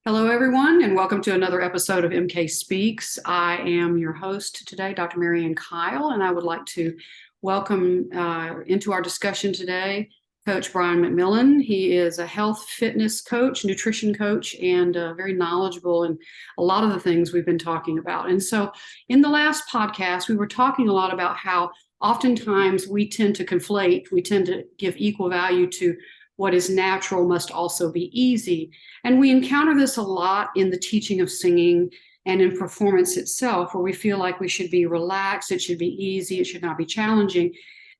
Hello, everyone, and welcome to another episode of MK Speaks. I am your host today, Dr. Maryann Kyle, and I would like to welcome into our discussion today Coach Brian McMillian. He is a health fitness coach, nutrition coach, and very knowledgeable in a lot of the things we've been talking about. And so in the last podcast, we were talking a lot about how oftentimes we tend to conflate, we tend to give equal value to what is natural must also be easy. And we encounter this a lot in the teaching of singing and in performance itself, where we feel like we should be relaxed, it should be easy, it should not be challenging.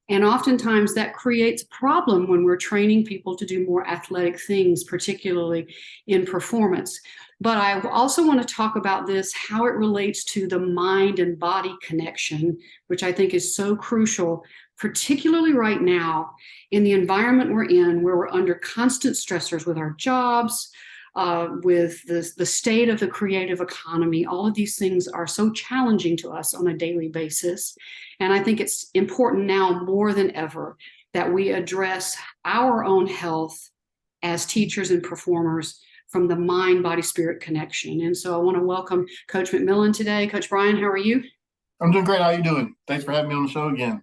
And oftentimes that creates a problem when we're training people to do more athletic things, particularly in performance. But I also want to talk about this, how it relates to the mind and body connection, which I think is so crucial, particularly right now in the environment we're in, where we're under constant stressors with our jobs, with the state of the creative economy. All of these things are so challenging to us on a daily basis. And I think it's important now more than ever that we address our own health as teachers and performers from the mind, body, spirit connection. And so I want to welcome Coach McMillian today. Coach Brian, how are you? I'm doing great. How are you doing? Thanks for having me on the show again.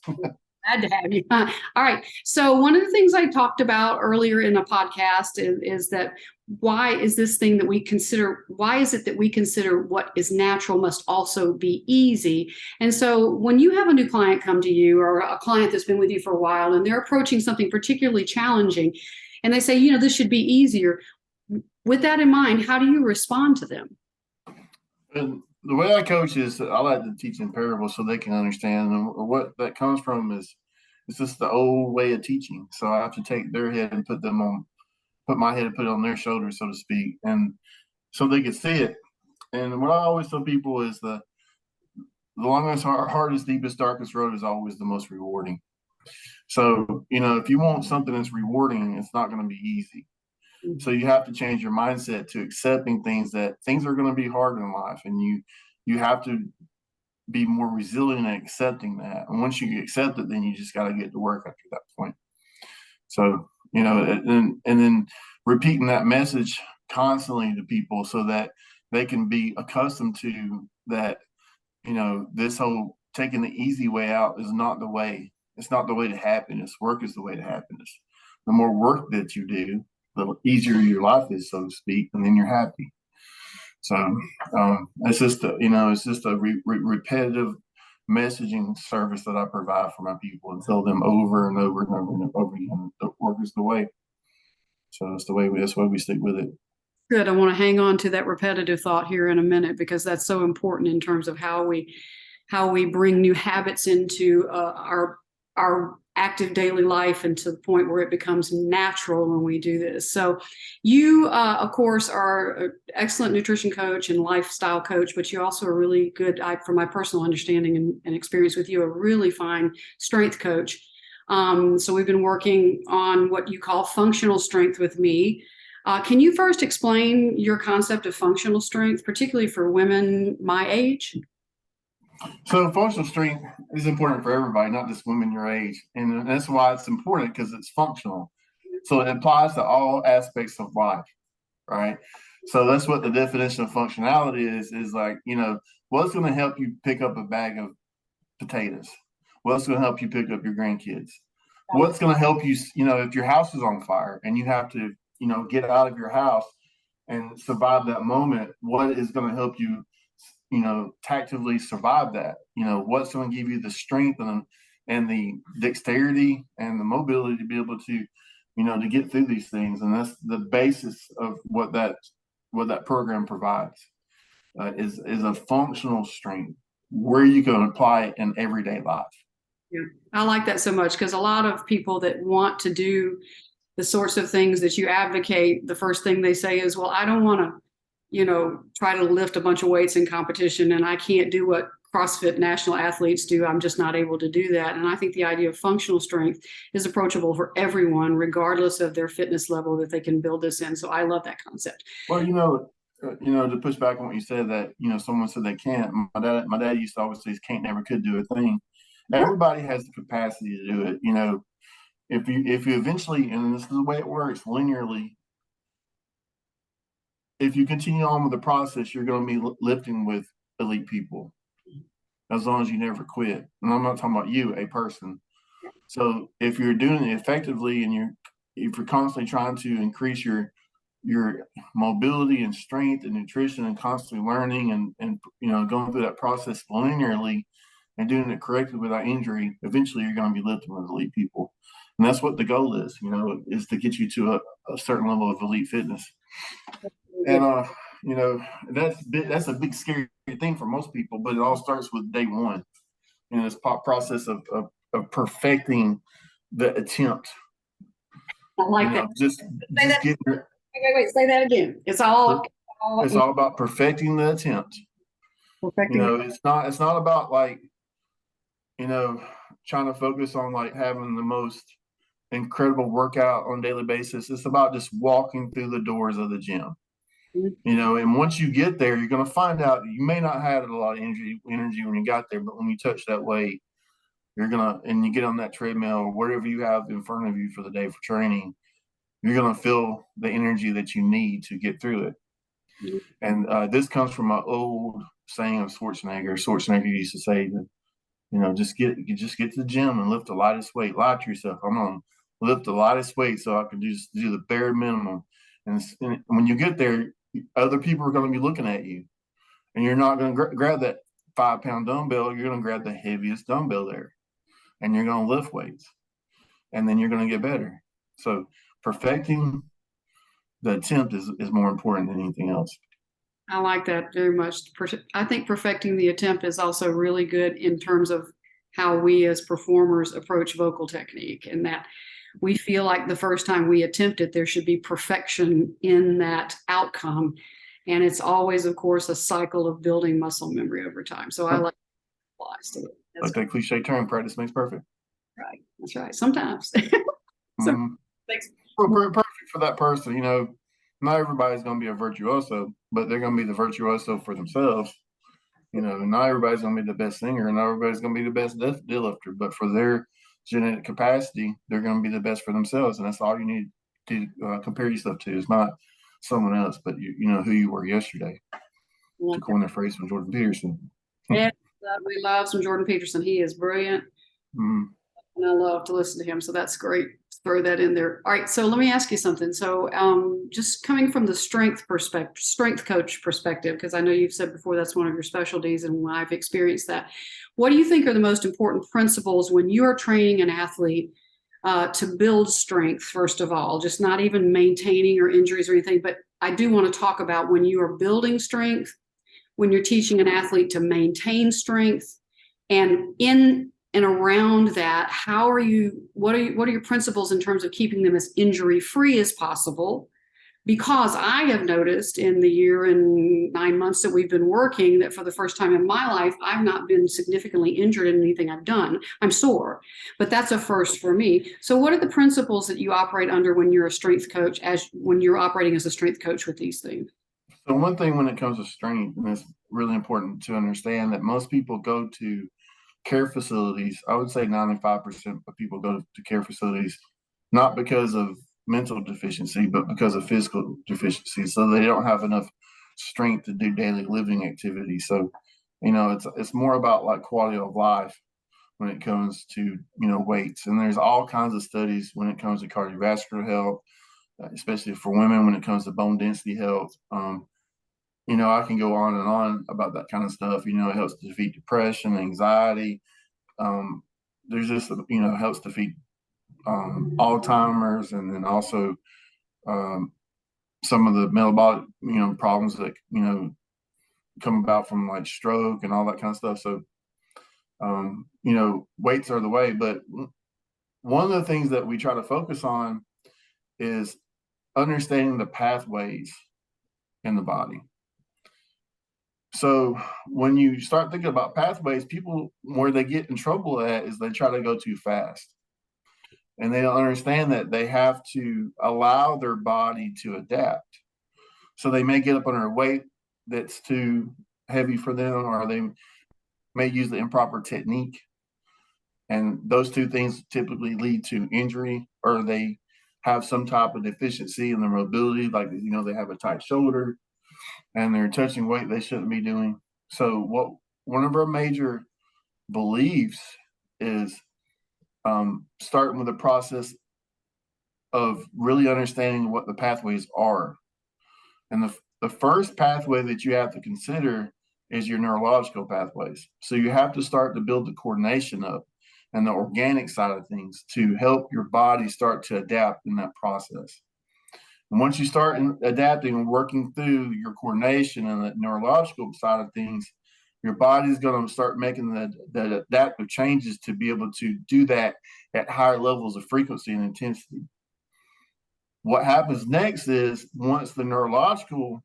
Glad to have you. All right. So one of the things I talked about earlier in the podcast is that why is this thing that we consider, why is it that we consider what is natural must also be easy? And so when you have a new client come to you, or a client that's been with you for a while, and they're approaching something particularly challenging, and they say, you know, this should be easier. With that in mind, how do you respond to them? And the way I coach is I like to teach in parables so they can understand. And what that comes from is it's just the old way of teaching. So I have to take their head and put my head and put it on their shoulders, so to speak, and so they can see it. And what I always tell people is the longest, hardest, deepest, darkest road is always the most rewarding. So, if you want something that's rewarding, it's not going to be easy. So you have to change your mindset to accepting that things are going to be hard in life, and you have to be more resilient in accepting that. And once you accept it, then you just got to get to work after that point. So, and then repeating that message constantly to people so that they can be accustomed to that, this whole taking the easy way out is not the way. It's not the way to happiness. Work is the way to happiness. The more work that you do, the easier your life is, so to speak, and then you're happy. So it's just a repetitive messaging service that I provide for my people and tell them over and over and over and over again that work is the way. So that's why we stick with it. Good. I want to hang on to that repetitive thought here in a minute, because that's so important in terms of how we bring new habits into our active daily life, and to the point where it becomes natural when we do this. So you, of course, are an excellent nutrition coach and lifestyle coach, but you also are really good, from my personal understanding and experience with you, a really fine strength coach. So we've been working on what you call functional strength with me. Can you first explain your concept of functional strength, particularly for women my age? So functional strength is important for everybody, not just women your age. And that's why it's important, because it's functional. So it applies to all aspects of life, right? So that's what the definition of functionality is like, what's going to help you pick up a bag of potatoes? What's going to help you pick up your grandkids? What's going to help you, if your house is on fire and you have to, get out of your house and survive that moment, what is going to help you tactically survive that? What's going to give you the strength and the dexterity and the mobility to be able to, to get through these things. And that's the basis of what that program provides, is a functional strength where you can apply it in everyday life. Yeah, I like that so much, because a lot of people that want to do the sorts of things that you advocate, the first thing they say is, well, I don't want to try to lift a bunch of weights in competition, and I can't do what CrossFit national athletes do. I'm just not able to do that. And I think the idea of functional strength is approachable for everyone, regardless of their fitness level, that they can build this in. So I love that concept. Well, to push back on what you said, that, someone said they can't. My dad used to always say, can't, never could do a thing. Everybody has the capacity to do it. If you eventually, and this is the way it works linearly, if you continue on with the process, you're going to be lifting with elite people as long as you never quit. And I'm not talking about you, a person. So if you're doing it effectively and if you're constantly trying to increase your mobility and strength and nutrition and constantly learning and going through that process linearly and doing it correctly without injury, eventually you're going to be lifting with elite people. And that's what the goal is to get you to a certain level of elite fitness. And that's a big scary thing for most people, but it all starts with day one. This process of perfecting the attempt. I like that. Just getting Wait, say that again. It's all about perfecting the attempt. perfecting. It's not about trying to focus on having the most incredible workout on a daily basis. It's about just walking through the doors of the gym. And once you get there, you're going to find out you may not have a lot of energy when you got there, but when you touch that weight, and you get on that treadmill or whatever you have in front of you for the day for training, you're going to feel the energy that you need to get through it. And this comes from an old saying of Schwarzenegger. Schwarzenegger used to say that, just get to the gym and lift the lightest weight. Lie to yourself. I'm going to lift the lightest weight so I can just do the bare minimum. And when you get there, other people are going to be looking at you, and you're not going to grab that 5-pound dumbbell. You're going to grab the heaviest dumbbell there, and you're going to lift weights, and then you're going to get better. So perfecting the attempt is more important than anything else. I like that very much. I think perfecting the attempt is also really good in terms of how we as performers approach vocal technique, and that we feel like the first time we attempt it, there should be perfection in that outcome. And it's always, of course, a cycle of building muscle memory over time. So I like that applies to it. Like that cliche term, practice makes perfect. Right. That's right. Sometimes. Perfect for that person. Not everybody's going to be a virtuoso, but they're going to be the virtuoso for themselves. Not everybody's going to be the best singer, and not everybody's going to be the best deadlifter, but for their genetic capacity, they're going to be the best for themselves. And that's all you need to compare yourself to. It's not someone else, but you know who you were yesterday. To coin a phrase from Jordan Peterson. Yeah, we love some Jordan Peterson. He is brilliant. And I love to listen to him. So that's great. Throw that in there. All right. So let me ask you something. So just coming from the strength coach perspective, because I know you've said before that's one of your specialties, and I've experienced that. What do you think are the most important principles when you are training an athlete to build strength, first of all, just not even maintaining or injuries or anything, but I do want to talk about when you are building strength, when you're teaching an athlete to maintain strength, and in and around that, what are your principles in terms of keeping them as injury-free as possible? Because I have noticed in the year and 9 months that we've been working that for the first time in my life, I've not been significantly injured in anything I've done. I'm sore, but that's a first for me. So what are the principles that you operate under when you're a strength coach, when you're operating as a strength coach with these things? So one thing when it comes to strength, and it's really important to understand that most people go to care facilities. I would say 95% of people go to care facilities not because of mental deficiency, but because of physical deficiency. So they don't have enough strength to do daily living activities. So, it's more about quality of life when it comes to, weights. And there's all kinds of studies when it comes to cardiovascular health, especially for women when it comes to bone density health. I can go on and on about that kind of stuff. It helps to defeat depression, anxiety. There's just, helps defeat Alzheimer's, and then also some of the metabolic, problems that, come about from stroke and all that kind of stuff. So, weights are the way. But one of the things that we try to focus on is understanding the pathways in the body. So when you start thinking about pathways, people, where they get in trouble at is they try to go too fast. And they don't understand that they have to allow their body to adapt. So they may get up under a weight that's too heavy for them, or they may use the improper technique. And those two things typically lead to injury, or they have some type of deficiency in their mobility, they have a tight shoulder, and they're touching weight they shouldn't be doing. So one of our major beliefs is starting with the process of really understanding what the pathways are. And the first pathway that you have to consider is your neurological pathways. So you have to start to build the coordination up and the organic side of things to help your body start to adapt in that process. And once you start adapting and working through your coordination and the neurological side of things, your body's going to start making the adaptive changes to be able to do that at higher levels of frequency and intensity. What happens next is once the neurological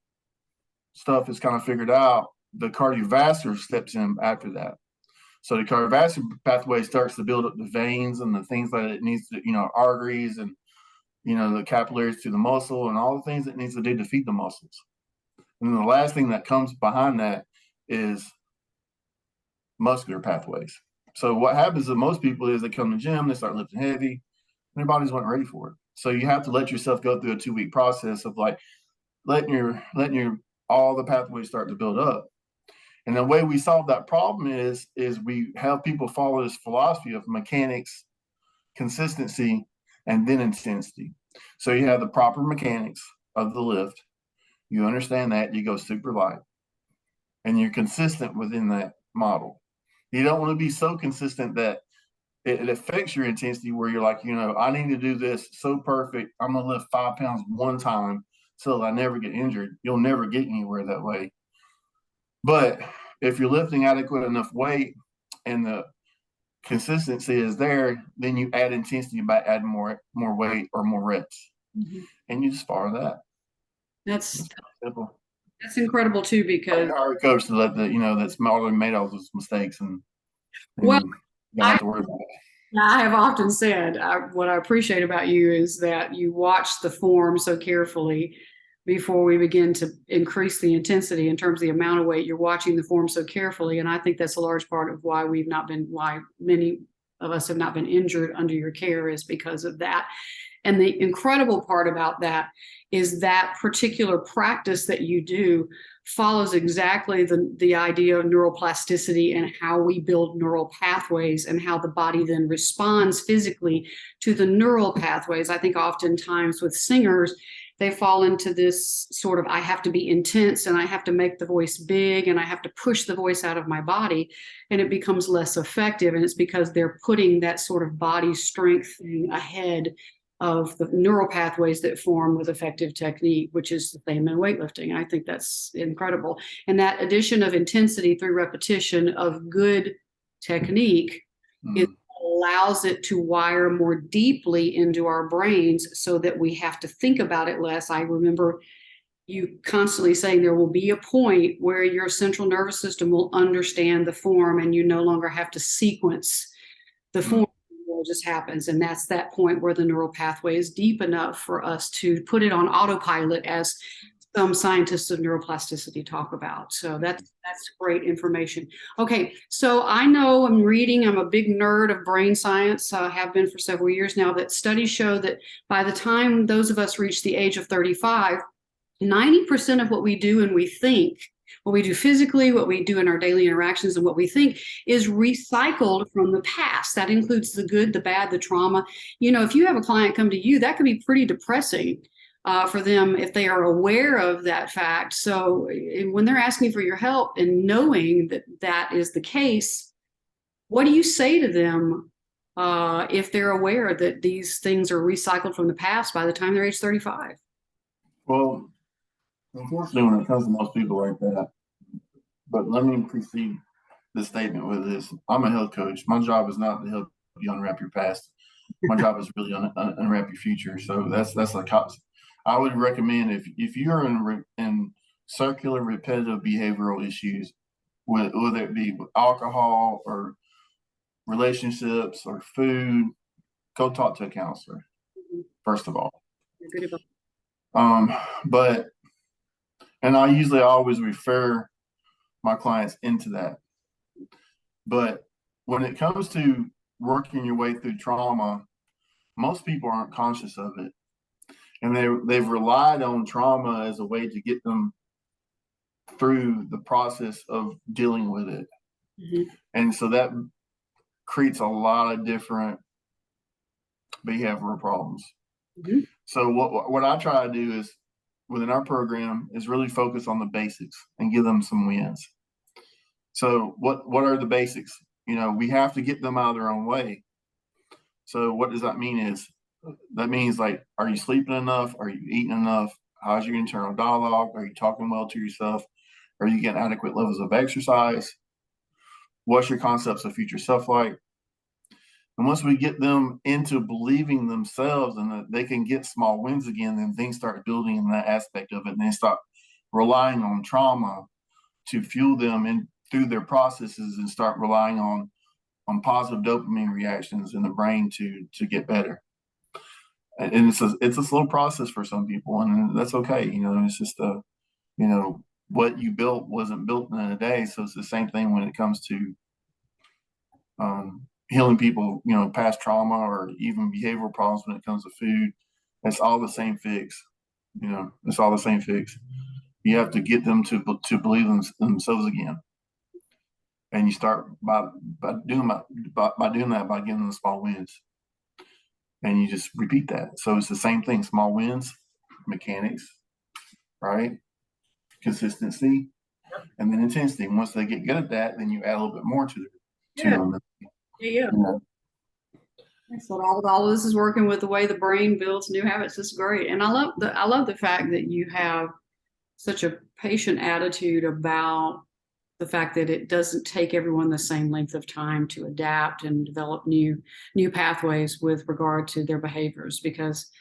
stuff is kind of figured out, the cardiovascular steps in after that. So the cardiovascular pathway starts to build up the veins and the things that it needs to, arteries and, the capillaries to the muscle and all the things it needs to do to feed the muscles. And then the last thing that comes behind that is muscular pathways. So what happens to most people is they come to the gym, they start lifting heavy, and their bodies weren't ready for it. So you have to let yourself go through a 2-week process of like letting your all the pathways start to build up. And the way we solve that problem is we have people follow this philosophy of mechanics, consistency, and then intensity. So you have the proper mechanics of the lift. You understand that, you go super light, and you're consistent within that model. You don't want to be so consistent that it affects your intensity where you're like, I need to do this so perfect. I'm going to lift 5 pounds one time so that I never get injured. You'll never get anywhere that way. But if you're lifting adequate enough weight and the consistency is there, then you add intensity by adding more weight or more reps. Mm-hmm. And you just follow that. That's simple. That's incredible too, because our coach to let that's already made all those mistakes and well, you don't have to worry about it. I have often said what I appreciate about you is that you watch the form so carefully before we begin to increase the intensity in terms of the amount of weight. You're watching the form so carefully, and I think that's a large part of why many of us have not been injured under your care is because of that. And the incredible part about that is that particular practice that you do follows exactly the idea of neuroplasticity and how we build neural pathways and how the body then responds physically to the neural pathways. I think oftentimes with singers, they fall into this sort of, I have to be intense and I have to make the voice big and I have to push the voice out of my body, and it becomes less effective. And it's because they're putting that sort of body strength thing ahead of the neural pathways that form with effective technique, which is the same in weightlifting. And I think that's incredible. And that addition of intensity through repetition of good technique it allows it to wire more deeply into our brains so that we have to think about it less. I remember you constantly saying there will be a point where your central nervous system will understand the form and you no longer have to sequence the form. It just happens. And that's that point where the neural pathway is deep enough for us to put it on autopilot, as some scientists of neuroplasticity talk about. So that's great information. Okay, so I know I'm a big nerd of brain science, have been for several years now, that studies show that by the time those of us reach the age of 35, 90% of what we do and we think, what we do physically, what we do in our daily interactions, and what we think is recycled from the past. That includes the good, the bad, the trauma. If you have a client come to you, that could be pretty depressing for them if they are aware of that fact. So when they're asking for your help and knowing that that is the case, what do you say to them if they're aware that these things are recycled from the past by the time they're age 35? Well, unfortunately, when it comes to most people like that, but let me precede the statement with this. I'm a health coach. My job is not to help you unwrap your past. My job is really unwrap your future. So that's like I would recommend if you're in circular repetitive behavioral issues, whether it be with alcohol or relationships or food, go talk to a counselor, first of all. And I usually always refer my clients into that. But when it comes to working your way through trauma, most people aren't conscious of it. And they've relied on trauma as a way to get them through the process of dealing with it. Mhm. And so that creates a lot of different behavioral problems. Mhm. So what I try to do is within our program is really focus on the basics and give them some wins. So what are the basics? We have to get them out of their own way. So what does that mean is that means like, are you sleeping enough? Are you eating enough? How's your internal dialogue? Are you talking well to yourself? Are you getting adequate levels of exercise? What's your concepts of future self like? And once we get them into believing themselves and that they can get small wins again, then things start building in that aspect of it. And they stop relying on trauma to fuel them in through their processes and start relying on positive dopamine reactions in the brain to get better. And it's a slow process for some people, and that's okay. It's just what you built wasn't built in a day. So it's the same thing when it comes to healing people, past trauma or even behavioral problems when it comes to food. It's all the same fix. It's all the same fix. You have to get them to believe in themselves again, and you start by doing that by giving them small wins, and you just repeat that. So it's the same thing: small wins, mechanics, right? Consistency, and then intensity. Once they get good at that, then you add a little bit more to Yeah. them. Yeah. So all this is working with the way the brain builds new habits. It's great, and I love the fact that you have such a patient attitude about the fact that it doesn't take everyone the same length of time to adapt and develop new pathways with regard to their behaviors. Because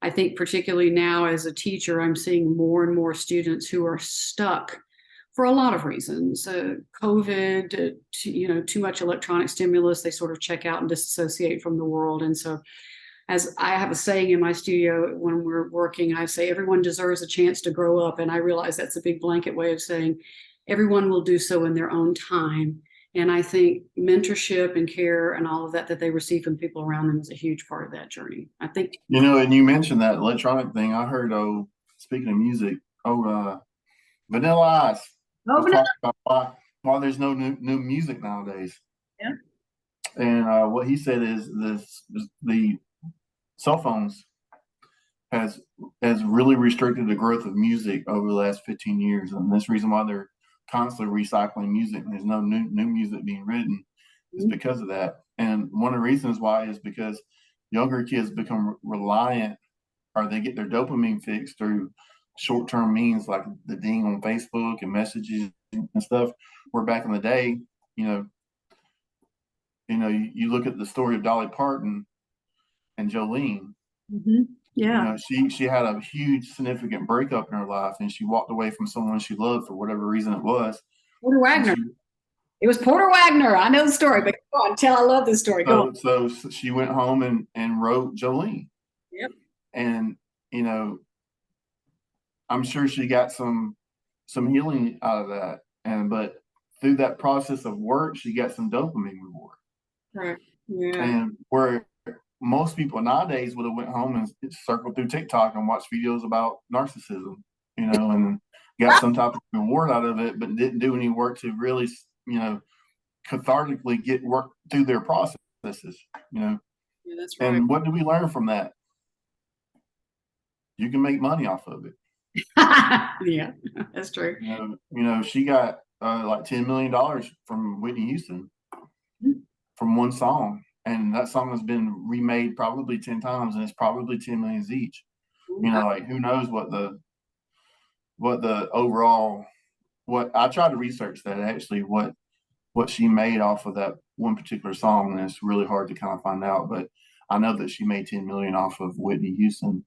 I think particularly now as a teacher, I'm seeing more and more students who are stuck for a lot of reasons. COVID, too much electronic stimulus, they sort of check out and disassociate from the world. And so as I have a saying in my studio when we're working, I say everyone deserves a chance to grow up. And I realize that's a big blanket way of saying everyone will do so in their own time. And I think mentorship and care and all of that they receive from people around them is a huge part of that journey. I think, and you mentioned that electronic thing. I heard, speaking of music, Vanilla Ice was talking about why there's no new music nowadays. Yeah. And what he said is the cell phones has really restricted the growth of music over the last 15 years, and this reason why they're constantly recycling music and there's no new music being written is because of that. And one of the reasons why is because younger kids become reliant, or they get their dopamine fix through short-term means like the ding on Facebook and messages and stuff. Where back in the day, you look at the story of Dolly Parton and Jolene. Mm-hmm. Yeah. She had a huge significant breakup in her life, and she walked away from someone she loved for whatever reason it was. Porter Wagner. It was Porter Wagner. I know the story, but go on, I love this story. Go on. So she went home and wrote Jolene. Yep. And I'm sure she got some healing out of that. But through that process of work, she got some dopamine reward. Right. Yeah. And where most people nowadays would have went home and circled through TikTok and watched videos about narcissism, and got some type of reward out of it, but didn't do any work to really, cathartically get work through their processes, Yeah, that's right. And what do we learn from that? You can make money off of it. Yeah, that's true. She got like $10 million from Whitney Houston from one song. And that song has been remade probably 10 times, and it's probably 10 millions each. Like who knows what the overall, what I tried to research that actually, what she made off of that one particular song, and it's really hard to kind of find out. But I know that she made 10 million off of Whitney Houston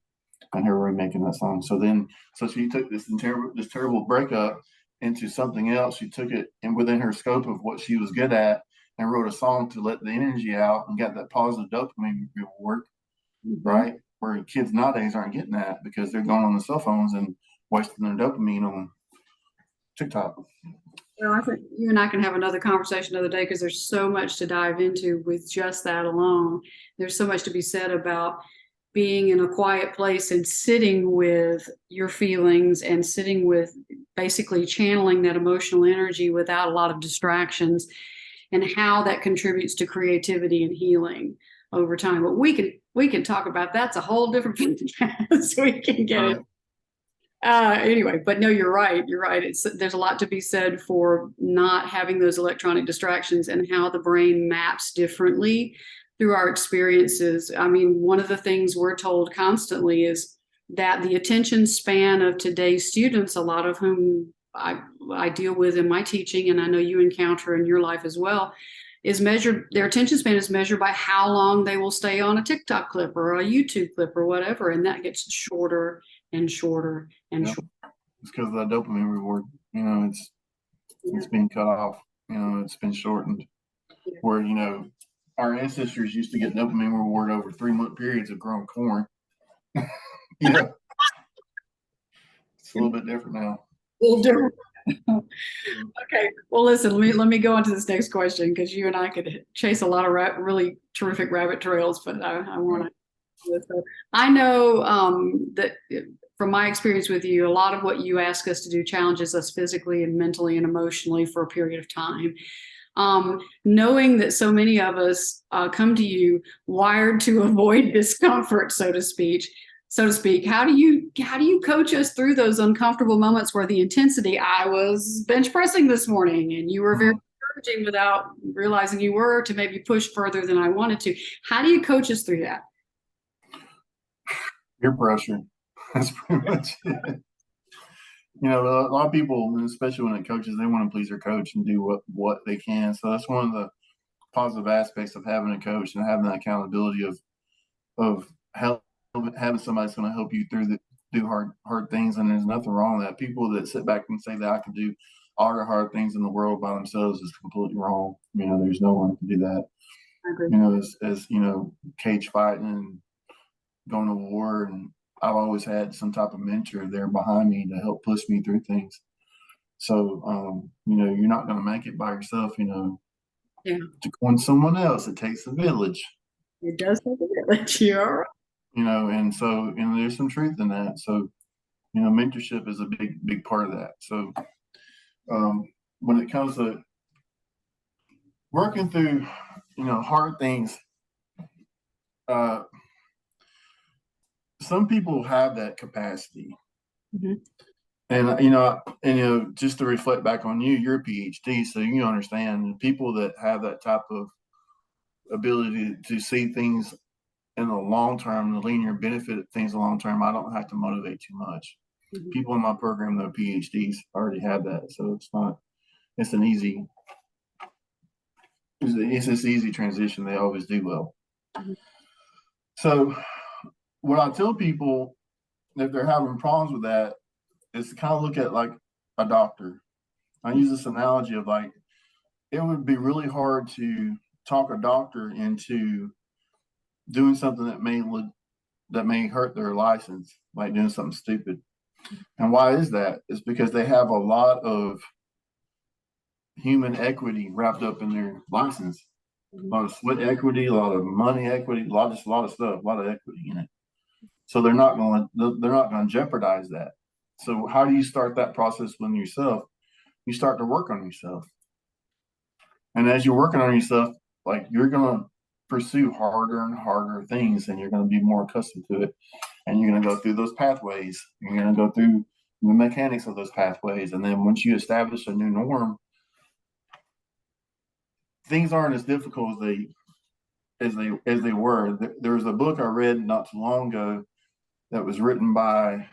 and her remaking that song. So she took this terrible breakup into something else. She took it and within her scope of what she was good at, and wrote a song to let the energy out and got that positive dopamine reward, right? Where kids nowadays aren't getting that because they're going on the cell phones and wasting their dopamine on TikTok. Well, I think you and I can have another conversation another day because there's so much to dive into with just that alone. There's so much to be said about being in a quiet place and sitting with your feelings and sitting with basically channeling that emotional energy without a lot of distractions, and how that contributes to creativity and healing over time. But we can talk about that's a whole different podcast. We can get it. Anyway, but no, you're right. You're right. There's a lot to be said for not having those electronic distractions and how the brain maps differently through our experiences. I mean, one of the things we're told constantly is that the attention span of today's students, a lot of whom I deal with in my teaching, and I know you encounter in your life as well, is measured, their attention span is measured by how long they will stay on a TikTok clip or a YouTube clip or whatever. And that gets shorter and shorter and shorter. It's because of that dopamine reward. It's been cut off. It's been shortened. Yeah. Where, our ancestors used to get dopamine reward over 3-month periods of growing corn. It's a little bit different now. A little different. Okay. Well, listen, let me go on to this next question, because you and I could chase a lot of really terrific rabbit trails, but I want to. I know that from my experience with you, a lot of what you ask us to do challenges us physically and mentally and emotionally for a period of time. Knowing that so many of us come to you wired to avoid discomfort, so to speak, how do you coach us through those uncomfortable moments where the intensity? I was bench pressing this morning and you were very encouraging without realizing you were, to maybe push further than I wanted to. How do you coach us through that? Peer pressure. That's pretty much it. A lot of people, especially when it coaches, they want to please their coach and do what they can. So that's one of the positive aspects of having a coach and having that accountability of having somebody that's going to help you do hard things. And there's nothing wrong with that. People that sit back and say that I can do all the hard things in the world by themselves is completely wrong. There's no one who can do that. I agree. As cage fighting and going to war, and I've always had some type of mentor there behind me to help push me through things. So, you're not going to make it by yourself, Yeah. To coin someone else, it takes a village. It does take a village. You're right. And so, there's some truth in that. So, mentorship is a big part of that. So, when it comes to working through, hard things, some people have that capacity. Mm-hmm. And just to reflect back on you're a PhD, so you understand people that have that type of ability to see things in the long term, the linear benefit of things in the long term. I don't have to motivate too much. Mm-hmm. People in my program that are PhDs already have that, so it's this easy transition. They always do well. Mm-hmm. So what I tell people, if they're having problems with that, is to kind of look at like a doctor. I use this analogy of like, it would be really hard to talk a doctor into doing something that may hurt their license, like doing something stupid. And why is that? It's because they have a lot of human equity wrapped up in their license. A lot of sweat equity, a lot of money equity, a lot of stuff, a lot of equity in it. So they're not going to jeopardize that. So how do you start that process within yourself? You start to work on yourself. And as you're working on yourself, like, you're going to pursue harder and harder things, and you're going to be more accustomed to it. And you're going to go through those pathways. You're going to go through the mechanics of those pathways. And then once you establish a new norm, things aren't as difficult as they were. There was a book I read not too long ago that was written by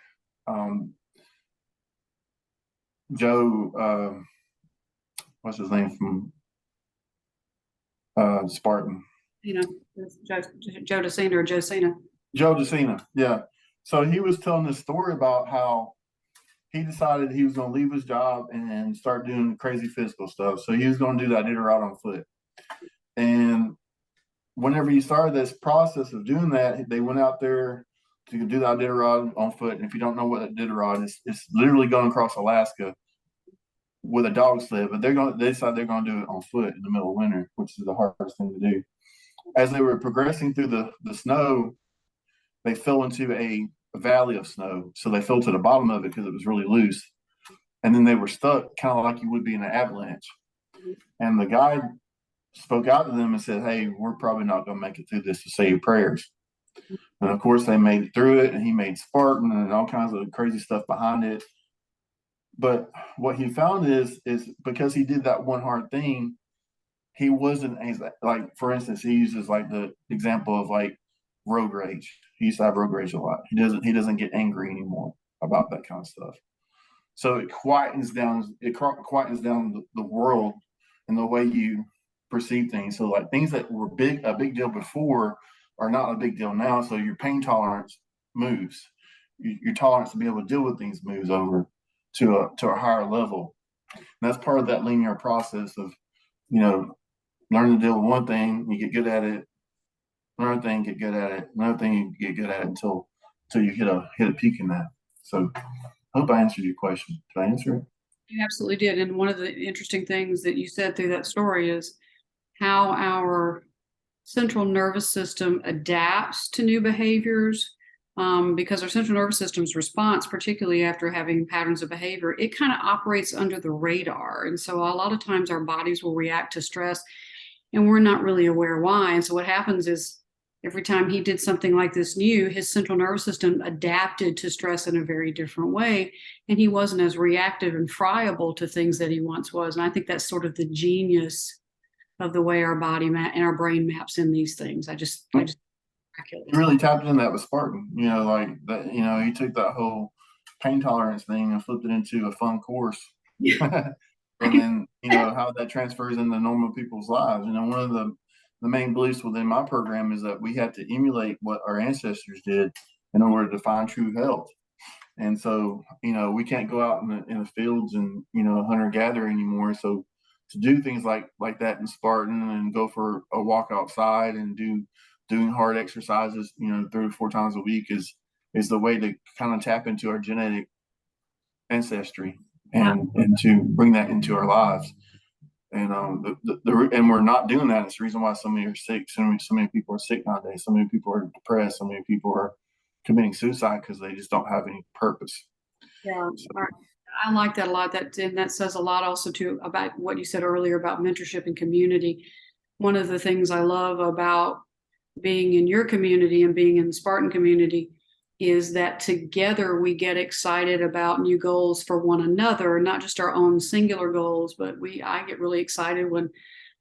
Joe, what's his name from Spartan? Joe DeCina or Joe Cena. Joe DeCina, yeah. So he was telling this story about how he decided he was going to leave his job and start doing crazy physical stuff. So he was going to do that Iditarod on foot. And whenever he started this process of doing that, they went out there to do the Iditarod on foot. And if you don't know what Iditarod is, it's literally going across Alaska with a dog sled. But they decided they're going to do it on foot in the middle of winter, which is the hardest thing to do. As they were progressing through the snow, they fell into a valley of snow. So they fell to the bottom of it because it was really loose. and then they were stuck, kind of like you would be in an avalanche. And the guide spoke out to them and said, "Hey, we're probably not going to make it through this, to say your prayers." And of course, they made it through it, and he made Spartan and all kinds of crazy stuff behind it. But what he found is because he did that one hard thing, he wasn't like, for instance, he uses like the example of like road rage. He used to have road rage a lot. He doesn't get angry anymore about that kind of stuff. So it quietens down the world and the way you perceive things. So like things that were a big deal before are not a big deal now. So your pain tolerance moves. Your tolerance to be able to deal with things moves over to a higher level. And that's part of that linear process of, learn to deal with one thing, you get good at it, another thing, get good at it, another thing, you get good at it until you hit a peak in that. So I hope I answered your question. Did I answer it? You absolutely did. And one of the interesting things that you said through that story is how our central nervous system adapts to new behaviors. Because our central nervous system's response, particularly after having patterns of behavior, it kind of operates under the radar. And so a lot of times our bodies will react to stress and we're not really aware why. And so what happens is every time he did something like this new, his central nervous system adapted to stress in a very different way. And he wasn't as reactive and friable to things that he once was. And I think that's sort of the genius of the way our body and our brain maps in these things. I just He really tapped into that with Spartan. Like that. He took that whole pain tolerance thing and flipped it into a fun course. And then how that transfers into normal people's lives. One of the main beliefs within my program is that we have to emulate what our ancestors did in order to find true health. And so we can't go out in the fields and hunter gatherer anymore. So to do things like that in Spartan and go for a walk outside and doing hard exercises 3 to 4 times a week is the way to kind of tap into our genetic ancestry and to bring that into our lives. And and we're not doing that. It's the reason why so many are sick. So many people are sick nowadays. So many people are depressed. So many people are committing suicide because they just don't have any purpose. Yeah, I like that a lot. And that says a lot also too about what you said earlier about mentorship and community. One of the things I love about being in your community and being in the Spartan community is that together we get excited about new goals for one another, not just our own singular goals, but I get really excited when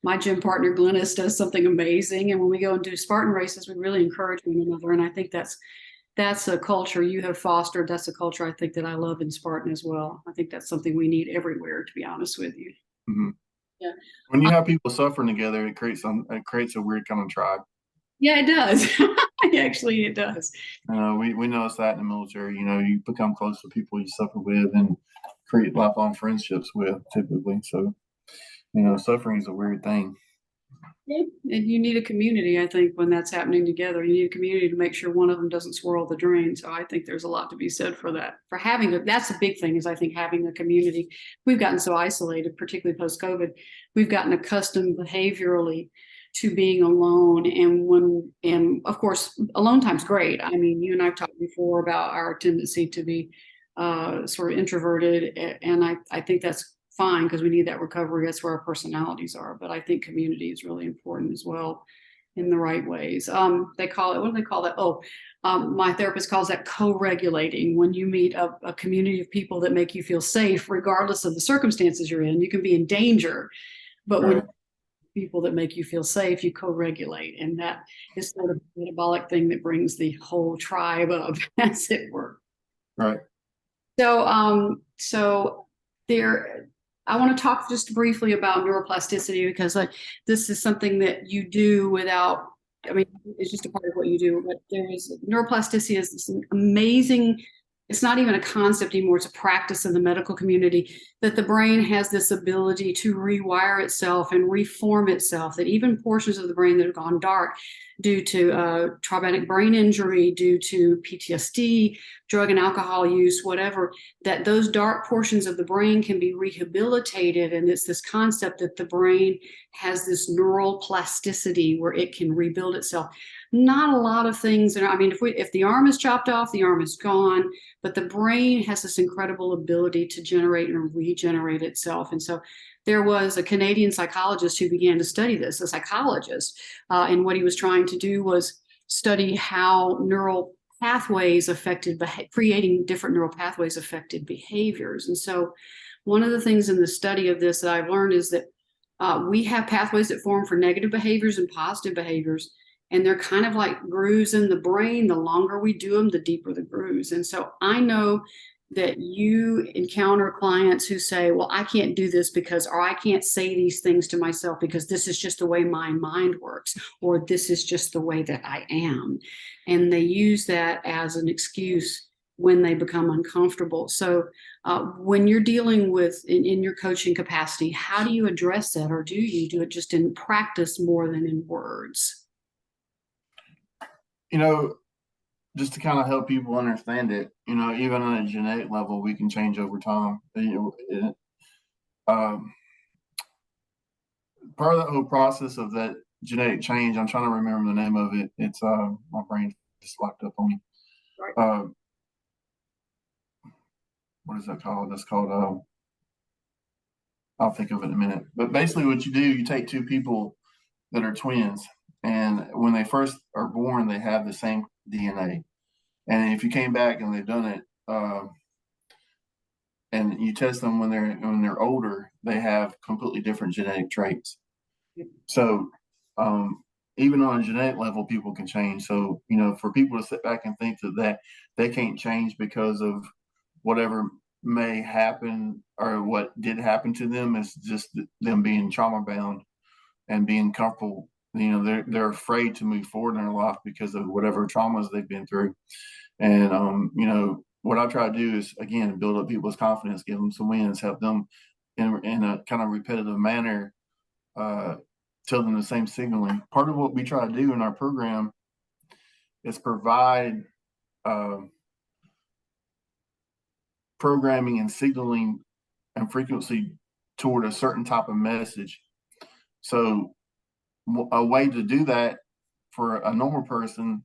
my gym partner Glennis does something amazing. And when we go and do Spartan races, we really encourage one another. And I think that's a culture you have fostered. That's a culture I think that I love in Spartan as well. I think that's something we need everywhere, to be honest with you. Mm-hmm. Yeah. When you have people suffering together, it creates a weird kind of tribe. Yeah, it does. Actually, it does. We notice that in the military. You become close to people you suffer with and create lifelong friendships with, typically. So, suffering is a weird thing. Yeah. And you need a community, I think, when that's happening together. You need a community to make sure one of them doesn't swirl the drain. So I think there's a lot to be said for that. For that's the big thing is I think having a community. We've gotten so isolated, particularly post-COVID. We've gotten accustomed behaviorally to being alone. And of course, alone time's great. I mean, you and I've talked before about our tendency to be sort of introverted. And I think that's fine because we need that recovery. That's where our personalities are. But I think community is really important as well in the right ways. They call it, what do they call that? My therapist calls that co-regulating. When you meet a community of people that make you feel safe, regardless of the circumstances you're in, you can be in danger, but when people that make you feel safe, you co-regulate. And that is sort of a metabolic thing that brings the whole tribe up, as it were. Right. So I want to talk just briefly about neuroplasticity because this is something that you do without, it's just a part of what you do, but neuroplasticity is this amazing, it's not even a concept anymore, it's a practice in the medical community, that the brain has this ability to rewire itself and reform itself, that even portions of the brain that have gone dark due to traumatic brain injury, due to PTSD, drug and alcohol use, whatever, that those dark portions of the brain can be rehabilitated. And it's this concept that the brain has this neural plasticity where it can rebuild itself. not a lot of things. And I mean, if the arm is chopped off, the arm is gone, but the brain has this incredible ability to generate and regenerate itself. And so there was a Canadian psychologist who began to study this, a psychologist, and what he was trying to do was study how neural pathways affected, creating different neural pathways affected behaviors. And so one of the things in the study of this that I've learned is that we have pathways that form for negative behaviors and positive behaviors, and they're kind of like grooves in the brain. The longer we do them, the deeper the grooves. And so I know that you encounter clients who say, well, I can't do this because, or I can't say these things to myself because this is just the way my mind works, or this is just the way that I am. And they use that as an excuse when they become uncomfortable. So when you're dealing with in your coaching capacity, how do you address that? Or do you do it just in practice more than in words? Just to kind of help people understand it, even on a genetic level, we can change over time. Part of the whole process of that genetic change, I'm trying to remember the name of it. It's my brain just locked up on me. Right. What is that called? That's called, I'll think of it in a minute. But basically what you do, you take two people that are twins, and when they first are born, they have the same DNA. And if you came back and they've done it, and you test them when they're older, they have completely different genetic traits. So even on a genetic level, people can change. So for people to sit back and think that they can't change because of whatever may happen or what did happen to them, is just them being trauma bound and being comfortable. They're afraid to move forward in their life because of whatever traumas they've been through. And what I try to do is, again, build up people's confidence, give them some wins, help them in a kind of repetitive manner, tell them the same signaling. Part of what we try to do in our program is provide programming and signaling and frequency toward a certain type of message. So a way to do that for a normal person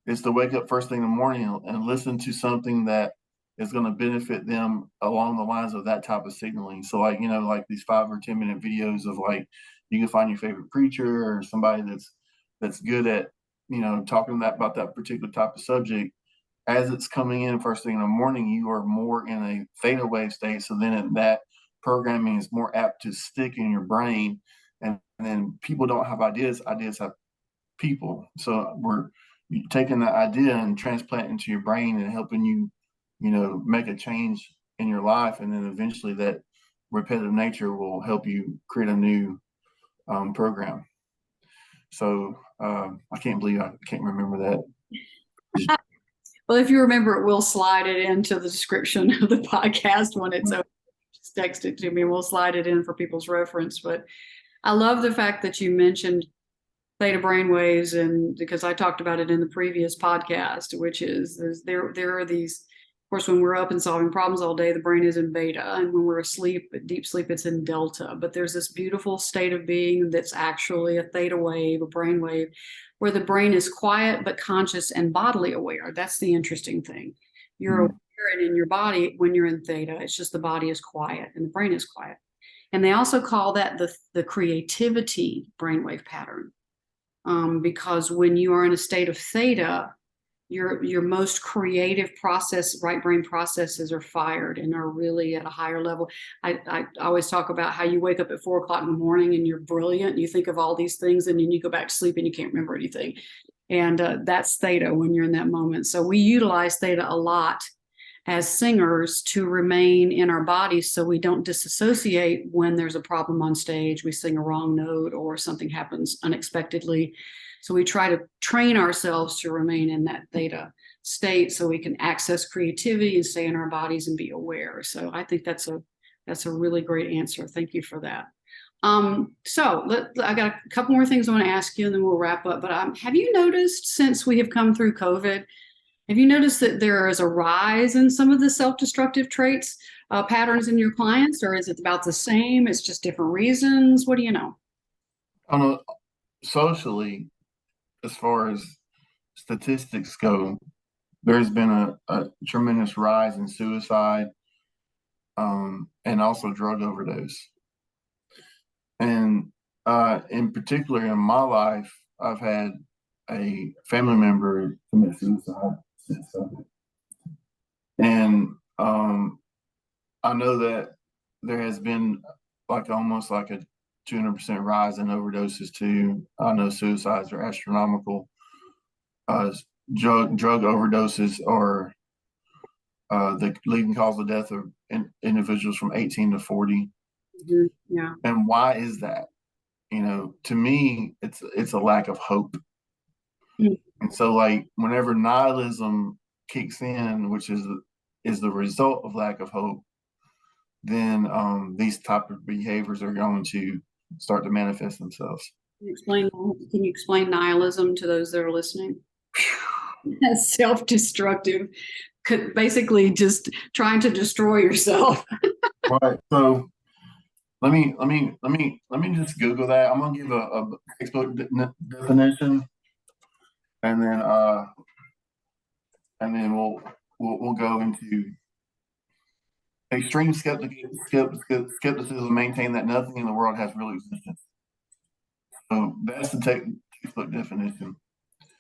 is to wake up first thing in the morning and listen to something that is going to benefit them along the lines of that type of signaling. So like these 5 or 10 minute videos of like, you can find your favorite preacher or somebody that's good at talking about that particular type of subject. As it's coming in first thing in the morning, you are more in a theta wave state. So then that programming is more apt to stick in your brain. And then people don't have ideas have people. So we're taking that idea and transplanting into your brain and helping you, make a change in your life. And then eventually that repetitive nature will help you create a new program. So I can't believe I can't remember that. Well, if you remember it, we'll slide it into the description of the podcast when it's over. Just text it to me. We'll slide it in for people's reference. But I love the fact that you mentioned theta brainwaves, and because I talked about it in the previous podcast, which is there are these, of course, when we're up and solving problems all day, the brain is in beta, and when we're asleep, deep sleep, it's in delta. But there's this beautiful state of being that's actually a theta wave, a brain wave, where the brain is quiet but conscious and bodily aware. That's the interesting thing. You're aware and in your body when you're in theta. It's just the body is quiet and the brain is quiet. And they also call that the creativity brainwave pattern. Because when you are in a state of theta, your most creative right brain processes are fired and are really at a higher level. I always talk about how you wake up at 4 o'clock in the morning and you're brilliant and you think of all these things, and then you go back to sleep and you can't remember anything. And that's theta when you're in that moment. So we utilize theta a lot as singers to remain in our bodies so we don't disassociate when there's a problem on stage, we sing a wrong note or something happens unexpectedly. So we try to train ourselves to remain in that theta state so we can access creativity and stay in our bodies and be aware. So I think that's a really great answer. Thank you for that. So I got a couple more things I want to ask you and then we'll wrap up. But have you noticed, since we have come through COVID, have you noticed that there is a rise in some of the self-destructive traits, patterns in your clients, or is it about the same? It's just different reasons. What do you know? Socially, as far as statistics go, there's been a tremendous rise in suicide, and also drug overdose. And in particular, in my life, I've had a family member commit suicide since COVID. And I know that there has been almost like a 200% rise in overdoses too. I know suicides are astronomical. Drug overdoses are the leading cause of death of individuals from 18 to 40. Mhm. Yeah. And why is that? To me, it's a lack of hope. Mhm. And so, like, whenever nihilism kicks in, which is the result of lack of hope, then these type of behaviors are going to start to manifest themselves. Can you explain nihilism to those that are listening? That's self-destructive, basically just trying to destroy yourself. Right. So let me just Google that. I'm gonna give a textbook definition, and then we'll go into extreme skepticism, maintain that nothing in the world has real existence. So that's the textbook definition.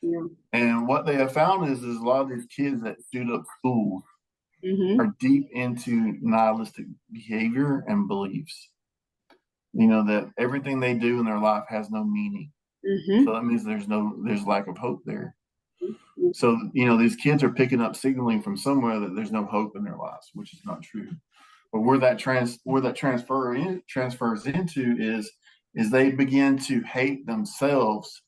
Yeah. And what they have found is a lot of these kids that shoot up schools are deep into nihilistic behavior and beliefs. That everything they do in their life has no meaning. So that means there's lack of hope there. So, these kids are picking up signaling from somewhere that there's no hope in their lives, which is not true. But where that transfers into is they begin to hate themselves,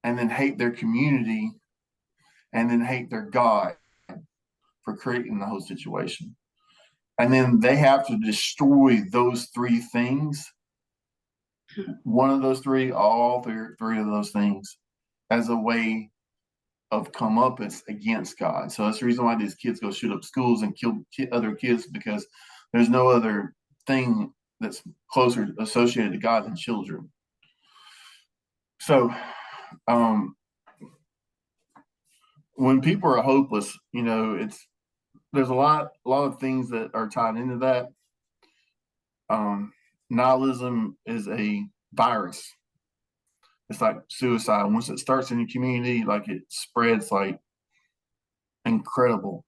and then hate their community, and then hate their God for creating the whole situation. And then they have to destroy those three things. One of those three, all three of those things, as a way of comeuppance against God. So that's the reason why these kids go shoot up schools and kill other kids, because there's no other thing that's closer associated to God than children. So when people are hopeless, there's a lot of things that are tied into that. Nihilism is a virus. It's like suicide. Once it starts in your community, it spreads incredibly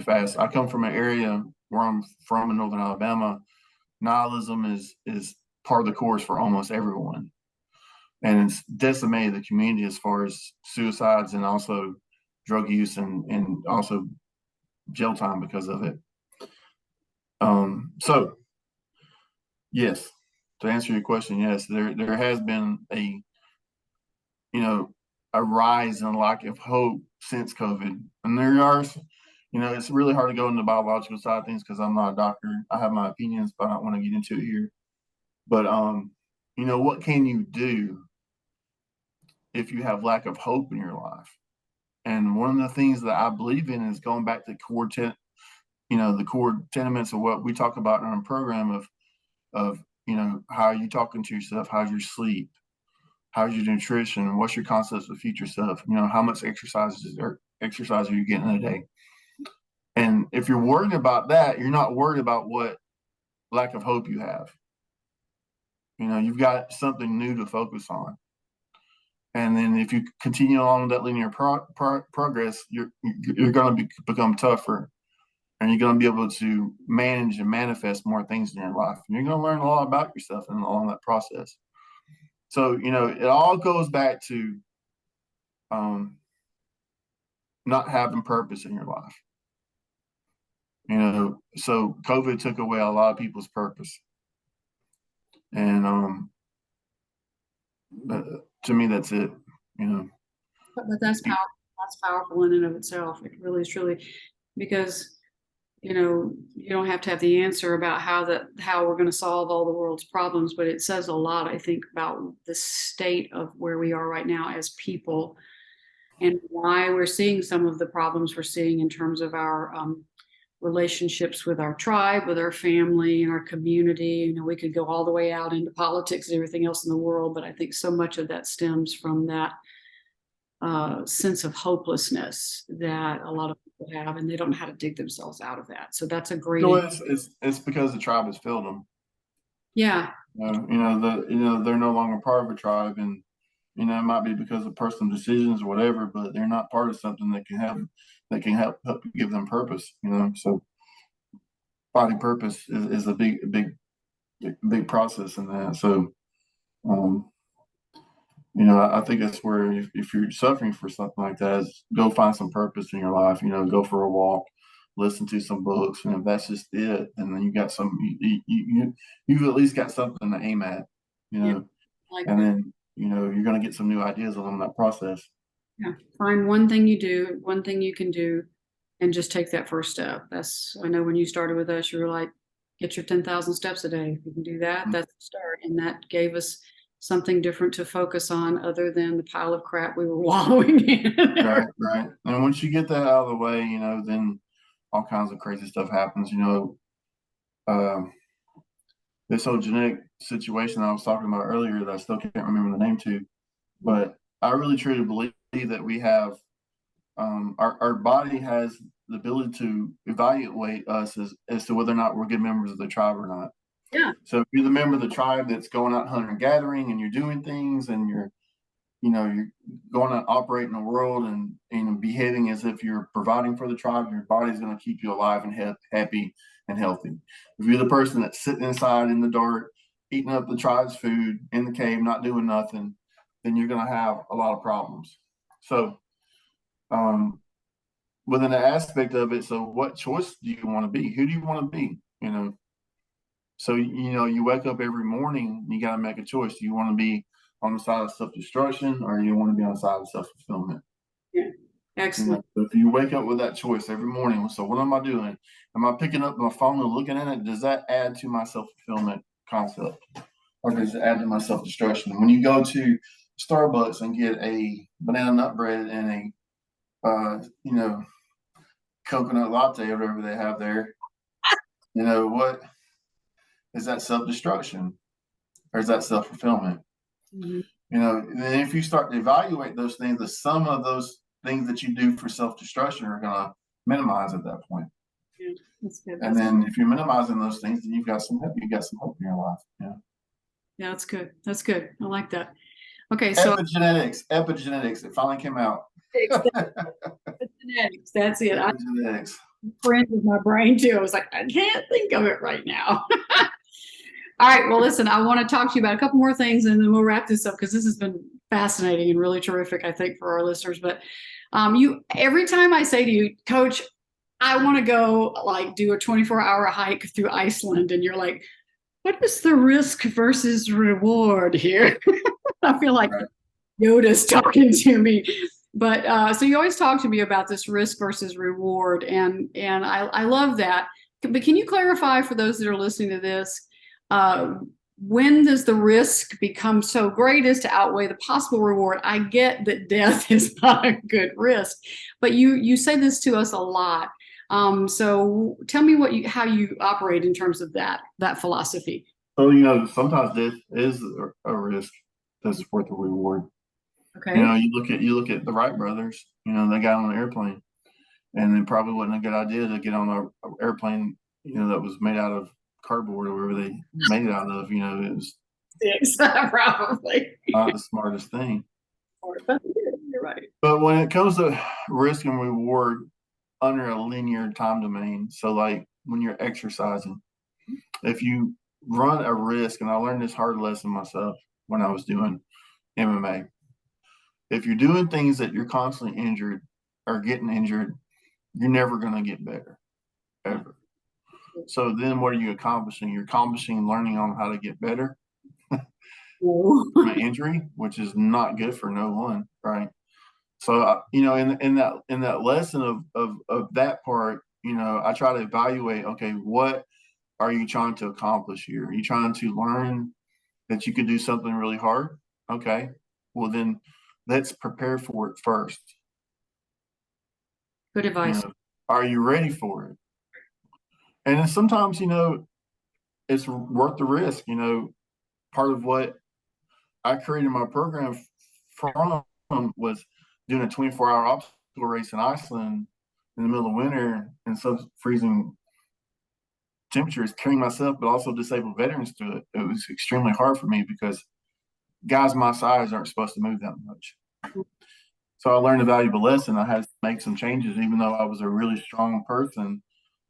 fast. I come from an area where I'm from in Northern Alabama. Nihilism is part of the course for almost everyone, and it's decimated the community as far as suicides and also drug use and also jail time because of it. So yes, to answer your question, yes, there has been a rise in lack of hope since COVID. And there are, it's really hard to go into the biological side of things because I'm not a doctor. I have my opinions, but I don't want to get into it here. But what can you do if you have lack of hope in your life? And one of the things that I believe in is going back to the core tenements of what we talk about in our program of how are you talking to yourself? How's your sleep? How's your nutrition? What's your concepts of future stuff? How much exercise are you getting in a day? And if you're worried about that, you're not worried about what lack of hope you have. You've got something new to focus on. And then if you continue along that linear progress, you're going to become tougher, and you're going to be able to manage and manifest more things in your life. And you're going to learn a lot about yourself along that process. So, it all goes back to not having purpose in your life. So COVID took away a lot of people's purpose. And to me, that's it. But that's powerful. That's powerful in and of itself. It really is truly, because you don't have to have the answer about how we're going to solve all the world's problems, but it says a lot, I think, about the state of where we are right now as people, and why we're seeing some of the problems we're seeing in terms of our relationships with our tribe, with our family, and our community. We could go all the way out into politics and everything else in the world, but I think so much of that stems from that sense of hopelessness that a lot of people have, and they don't know how to dig themselves out of that. So that's a great. So it's because the tribe has failed them. Yeah. They're no longer part of a tribe, and it might be because of personal decisions or whatever, but they're not part of something that can help give them purpose. So finding purpose is a big process in that. So, I think that's where if you're suffering for something like that, is go find some purpose in your life. Go for a walk, listen to some books, and if that's just it, and then you got you've at least got something to aim at. Yeah, like and that. then you're going to get some new ideas along that process. Yeah. Find one thing you do, one thing you can do, and just take that first step. I know when you started with us, you were like, get your 10,000 steps a day. If you can do that, Mm-hmm. that's the start. And that gave us something different to focus on other than the pile of crap we were wallowing in. Right. And once you get that out of the way, then all kinds of crazy stuff happens. This whole genetic situation I was talking about earlier that I still can't remember the name to, but I really truly believe that we have our body has the ability to evaluate us as to whether or not we're good members of the tribe or not. Yeah. So if you're the member of the tribe that's going out hunting and gathering, and you're doing things, and you're going out operating the world and behaving as if you're providing for the tribe, your body's going to keep you alive and happy and healthy. If you're the person that's sitting inside in the dark, eating up the tribe's food in the cave, not doing nothing, then you're going to have a lot of problems. So, within the aspect of it, so what choice do you want to be? Who do you want to be? So you wake up every morning, you got to make a choice. Do you want to be on the side of self-destruction, or you want to be on the side of self-fulfillment? Yeah. Excellent. So if you wake up with that choice every morning, so what am I doing? Am I picking up my phone and looking at it? Does that add to my self-fulfillment concept, or does it add to my self-destruction? When you go to Starbucks and get a banana nut bread and a coconut latte or whatever they have there, what is that? Self-destruction, or is that self-fulfillment? Mm-hmm. Then if you start to evaluate those things, the sum of those things that you do for self-destruction are going to minimize at that point. Yeah, that's good. And then if you're minimizing those things, then you've got some hope in your life. Yeah, that's good. That's good. I like that. Okay, so epigenetics. It finally came out. Epigenetics. That's it. Epigenetics. Friends with my brain too. I was like, I can't think of it right now. All right. Well, listen, I want to talk to you about a couple more things, and then we'll wrap this up because this has been fascinating and really terrific, I think, for our listeners. But every time I say to you, Coach, I want to go do a 24-hour hike through Iceland, and you're like, what is the risk versus reward here? I feel like Yoda's talking to me. But so you always talk to me about this risk versus reward, and I love that. But can you clarify for those that are listening to this, when does the risk become so great as to outweigh the possible reward? I get that death is not a good risk, but you say this to us a lot. So tell me how you operate in terms of that philosophy. So sometimes death is a risk that's worth the reward. Okay. You look at the Wright brothers. They got on an airplane, and it probably wasn't a good idea to get on an airplane, that was made out of cardboard or whatever they made it out of. It was probably not the smartest thing. You're right. But when it comes to risk and reward under a linear time domain, so like when you're exercising, if you run a risk, and I learned this hard lesson myself when I was doing MMA. If you're doing things that you're constantly injured or getting injured, you're never going to get better, ever. So then what are you accomplishing? You're accomplishing learning on how to get better from an injury, which is not good for no one, right? So, in that lesson of that part, I try to evaluate, okay, what are you trying to accomplish here? Are you trying to learn that you could do something really hard? Okay, well then let's prepare for it first. Good advice. Are you ready for it? And then sometimes, it's worth the risk. Part of what I created my program from was doing a 24-hour obstacle race in Iceland in the middle of winter and so freezing temperatures, carrying myself, but also disabled veterans through it. It was extremely hard for me because guys my size aren't supposed to move that much. So I learned a valuable lesson. I had to make some changes, even though I was a really strong person.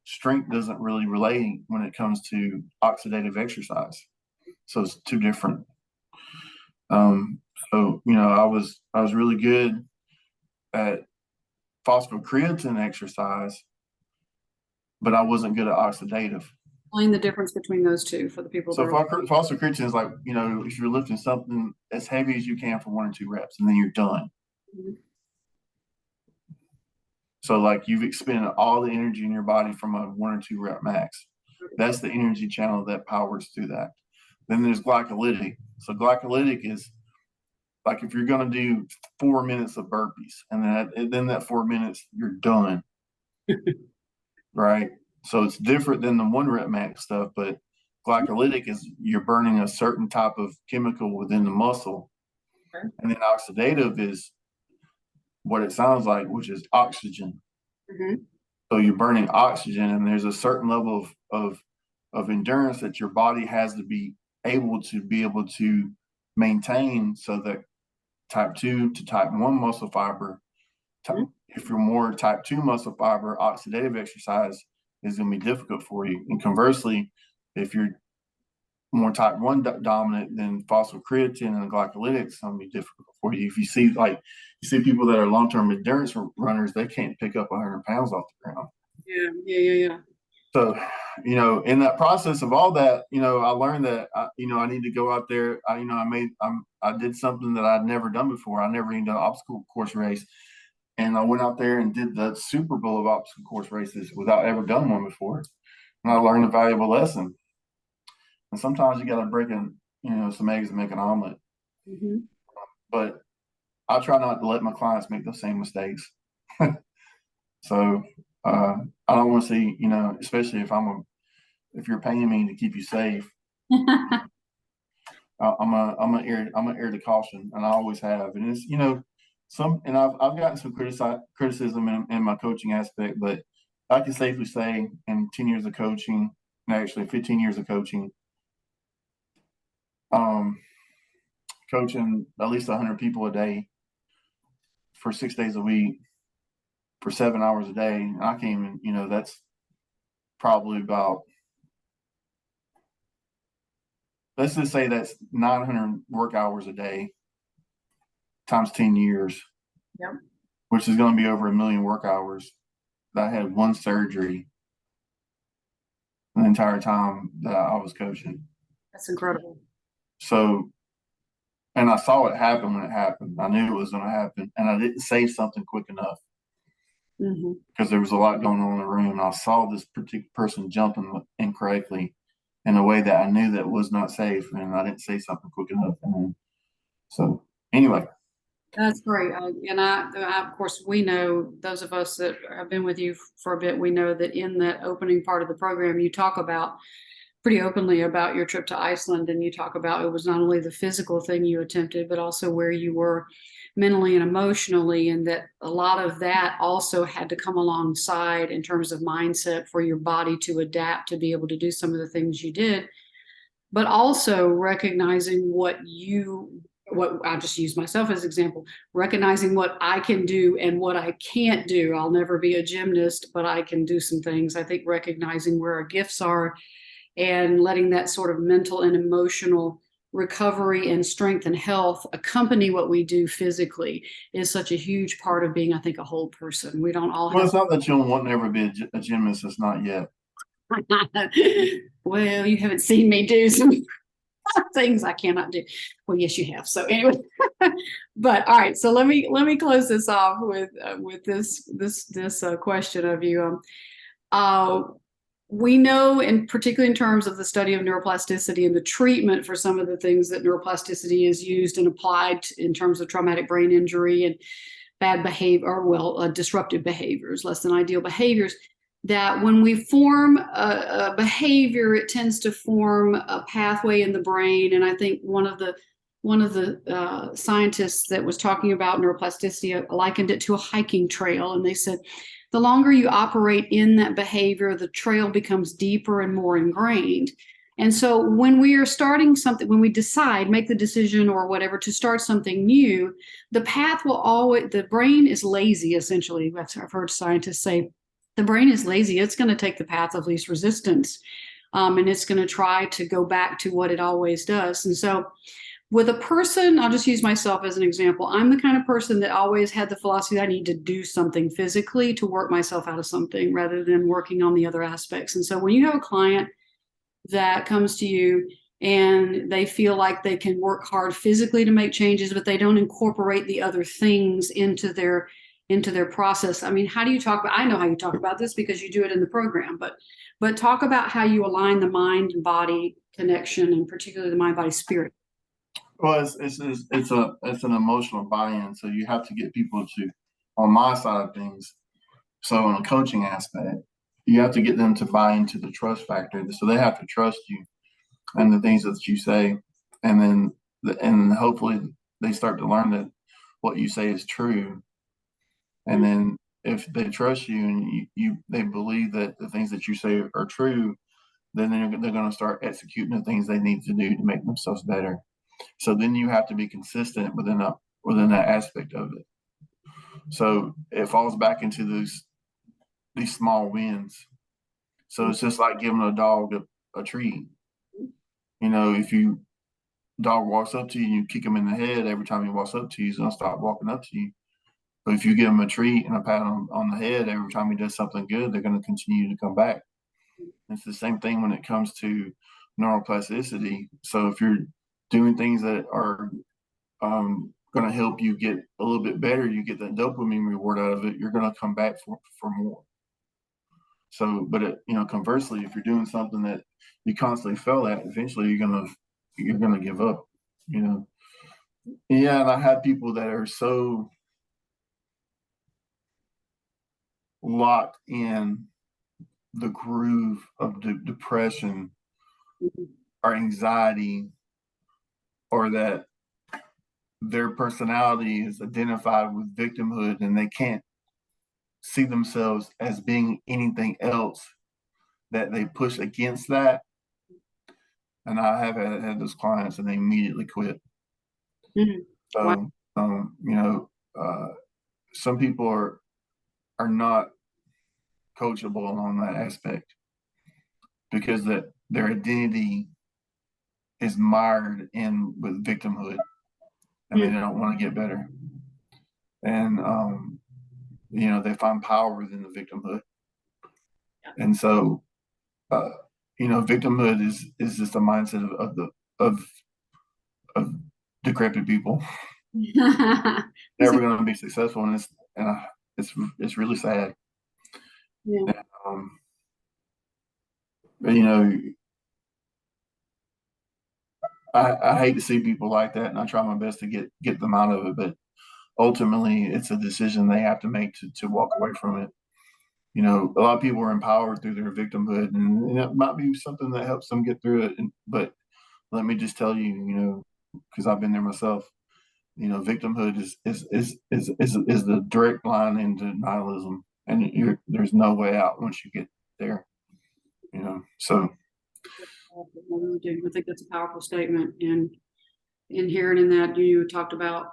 Strength doesn't really relate when it comes to oxidative exercise. So it's two different. So I was really good at phosphocreatine exercise, but I wasn't good at oxidative. Explain the difference between those two for the people. So phosphocreatine is like, if you're lifting something as heavy as you can for 1 or 2 reps, and then you're done. Mm-hmm. So like you've expended all the energy in your body from a 1 or 2 rep max. That's the energy channel that powers through that. Then there's glycolytic. So glycolytic is like if you're going to do 4 minutes of burpees, and then that 4 minutes you're done, right? So it's different than the 1 rep max stuff, but glycolytic is you're burning a certain type of chemical within the muscle. Okay. And then oxidative is what it sounds like, which is oxygen. Mm-hmm. So you're burning oxygen, and there's a certain level of endurance that your body has to be able to maintain, so that type 2 to type 1 muscle fiber, if you're more type 2 muscle fiber, oxidative exercise is going to be difficult for you. And conversely, if you're more type 1 dominant, then phosphocreatine and glycolytic is going to be difficult for you. If you see people that are long-term endurance runners, they can't pick up 100 pounds off the ground. Yeah. So, in that process of all that, I learned that, I need to go out there. I did something that I'd never done before. I never even done an obstacle course race. And I went out there and did the Super Bowl of obstacle course races without ever done one before. And I learned a valuable lesson. And sometimes you got to break in, some eggs and make an omelet. Mm-hmm. But I try not to let my clients make those same mistakes. So I don't want to see, especially if you're paying me to keep you safe, I'm gonna err to caution, and I always have. And it's, I've gotten some criticism in my coaching aspect, but I can safely say in 10 years of coaching, actually 15 years of coaching, coaching at least 100 people a day for 6 days a week for 7 hours a day. I can't even, that's probably about, let's just say that's 900 work hours a day times 10 years, yep, which is going to be over 1 million work hours. I had 1 surgery the entire time that I was coaching. That's incredible. So, and I saw it happen when it happened. I knew it was going to happen, and I didn't say something quick enough because there was a lot going on in the room. And I saw this particular person jumping incorrectly in a way that I knew that was not safe, and I didn't say something quick enough. And so, anyway. That's great. And I, of course, we know, those of us that have been with you for a bit, we know that in that opening part of the program, you talk about pretty openly about your trip to Iceland, and you talk about it was not only the physical thing you attempted, but also where you were mentally and emotionally, and that a lot of that also had to come alongside in terms of mindset for your body to adapt to be able to do some of the things you did, but also recognizing what I'll just use myself as an example, recognizing what I can do and what I can't do. I'll never be a gymnast, but I can do some things. I think recognizing where our gifts are and letting that sort of mental and emotional recovery and strength and health accompany what we do physically is such a huge part of being, I think, a whole person. We don't all have. Well, it's not that you don't want to ever be a gymnast. It's not yet. Well, you haven't seen me do some things I cannot do. Well, yes, you have. So anyway, but all right. So let me close this off with this question of you. We know, and particularly in terms of the study of neuroplasticity and the treatment for some of the things that neuroplasticity is used and applied in terms of traumatic brain injury and bad behavior, or disruptive behaviors, less than ideal behaviors, that when we form a behavior, it tends to form a pathway in the brain. And I think one of the one of the scientists that was talking about neuroplasticity likened it to a hiking trail. And they said, the longer you operate in that behavior, the trail becomes deeper and more ingrained. And so when we are starting something, when we decide, make the decision or whatever to start something new, the path will always, the brain is lazy, essentially. I've heard scientists say the brain is lazy. It's going to take the path of least resistance. And it's going to try to go back to what it always does. And so with a person, I'll just use myself as an example. I'm the kind of person that always had the philosophy that I need to do something physically to work myself out of something rather than working on the other aspects. And so when you have a client that comes to you and they feel like they can work hard physically to make changes, but they don't incorporate the other things into their process. I mean, how do you talk about, I know how you talk about this because you do it in the program, but talk about how you align the mind and body connection, and particularly the mind body spirit. Well, it's an emotional buy-in, so you have to get people to, on my side of things. So in a coaching aspect, you have to get them to buy into the trust factor. So they have to trust you and the things that you say, and then and hopefully they start to learn that what you say is true. And then if they trust you and they believe that the things that you say are true, then they're going to start executing the things they need to do to make themselves better. So then you have to be consistent within that aspect of it. So it falls back into these small wins. So it's just like giving a dog a treat. You know, if dog walks up to you and you kick him in the head every time he walks up to you, he's gonna stop walking up to you. But if you give him a treat and a pat on the head every time he does something good, they're going to continue to come back. It's the same thing when it comes to neuroplasticity. So if you're doing things that are going to help you get a little bit better, you get that dopamine reward out of it, you're going to come back for more. So, but conversely, if you're doing something that you constantly fail at, eventually you're gonna give up. Yeah, and I have people that are so locked in the groove of depression or anxiety, or that their personality is identified with victimhood and they can't see themselves as being anything else, that they push against that. And I have had those clients and they immediately quit. Mm-hmm. So, some people are not coachable on that aspect because that their identity is mired in with victimhood, and they don't want to get better. And they find power within the victimhood. And so victimhood is just a mindset of decrepit people. Never going to be successful, and it's really sad. Yeah. And, I hate to see people like that, and I try my best to get them out of it. But ultimately, it's a decision they have to make to walk away from it. A lot of people are empowered through their victimhood, and it might be something that helps them get through it. But let me just tell you, because I've been there myself. Victimhood is the direct line into nihilism, and there's no way out once you get there. So. I think that's a powerful statement, and inherent in that, you talked about,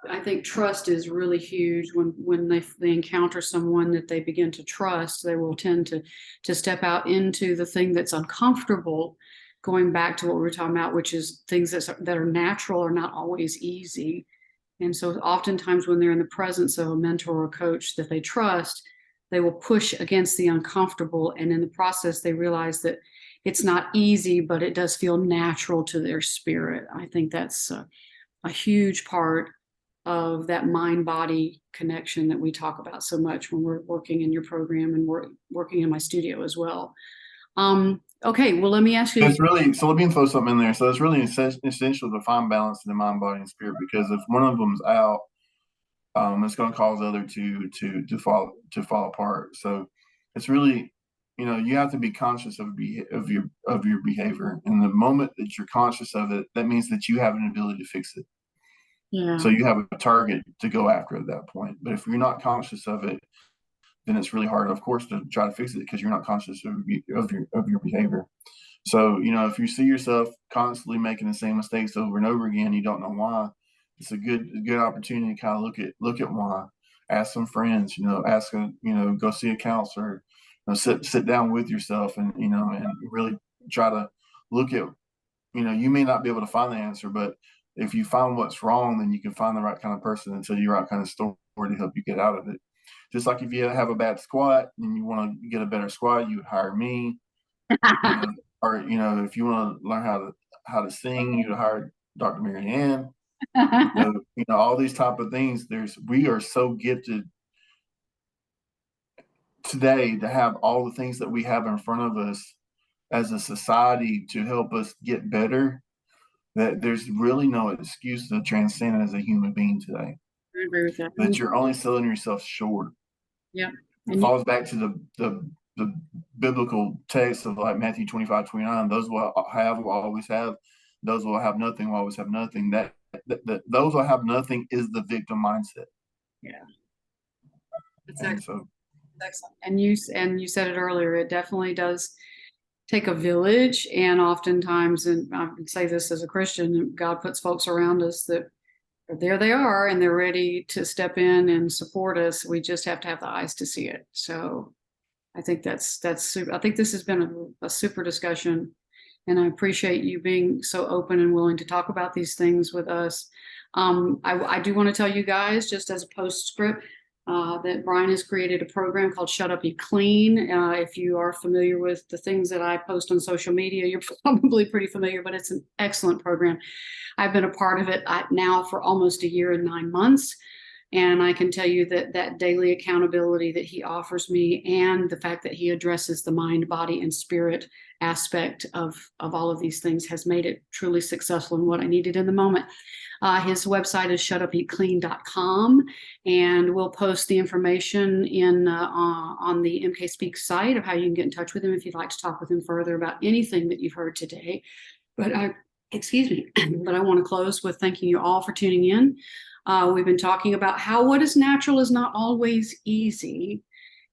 I think trust is really huge. When they encounter someone that they begin to trust, they will tend to step out into the thing that's uncomfortable. Going back to what we were talking about, which is things that are natural are not always easy. And so oftentimes when they're in the presence of a mentor or coach that they trust, they will push against the uncomfortable. And in the process, they realize that it's not easy, but it does feel natural to their spirit. I think that's a huge part of that mind-body connection that we talk about so much when we're working in your program and working in my studio as well. Okay, well, let me ask you. So let me throw something in there. So it's really essential to find balance in the mind, body, and spirit, because if one of them's out, it's going to cause the other to fall apart. So it's really you have to be conscious of your behavior. And the moment that you're conscious of it, that means that you have an ability to fix it. Yeah. So you have a target to go after at that point. But if you're not conscious of it, then it's really hard, of course, to try to fix it because you're not conscious of your behavior. So, if you see yourself constantly making the same mistakes over and over again, you don't know why. It's a good opportunity to kind of look at why. Ask some friends, go see a counselor, sit down with yourself and really try to look at, you may not be able to find the answer, but if you find what's wrong, then you can find the right kind of person and tell you the right kind of story to help you get out of it. Just like if you have a bad squat and you want to get a better squat, you would hire me. Or if you want to learn how to sing, you would hire Dr. Maryann. All these type of things. We are so gifted today to have all the things that we have in front of us as a society to help us get better, that there's really no excuse to transcend as a human being today. I agree with that. That you're only selling yourself short. Yeah. It falls back to the biblical text of like Matthew 25:29. Those will have will always have. Those will have nothing will always have nothing. That those will have nothing is the victim mindset. Yeah. That's excellent. And you said it earlier. It definitely does take a village, and oftentimes, and I would say this as a Christian, God puts folks around us that there they are, and they're ready to step in and support us. We just have to have the eyes to see it. So I think that's super. I think this has been a super discussion, and I appreciate you being so open and willing to talk about these things with us. I do want to tell you guys, just as a postscript, that Brian has created a program called Shut Up, You Clean. If you are familiar with the things that I post on social media, you're probably pretty familiar, but it's an excellent program. I've been a part of it now for almost a year and 9 months. And I can tell you that daily accountability that he offers me, and the fact that he addresses the mind, body, and spirit aspect of all of these things, has made it truly successful in what I needed in the moment. His website is shutupeatclean.com, and we'll post the information on the MK Speaks site of how you can get in touch with him if you'd like to talk with him further about anything that you've heard today. But excuse me, but I want to close with thanking you all for tuning in. We've been talking about how what is natural is not always easy.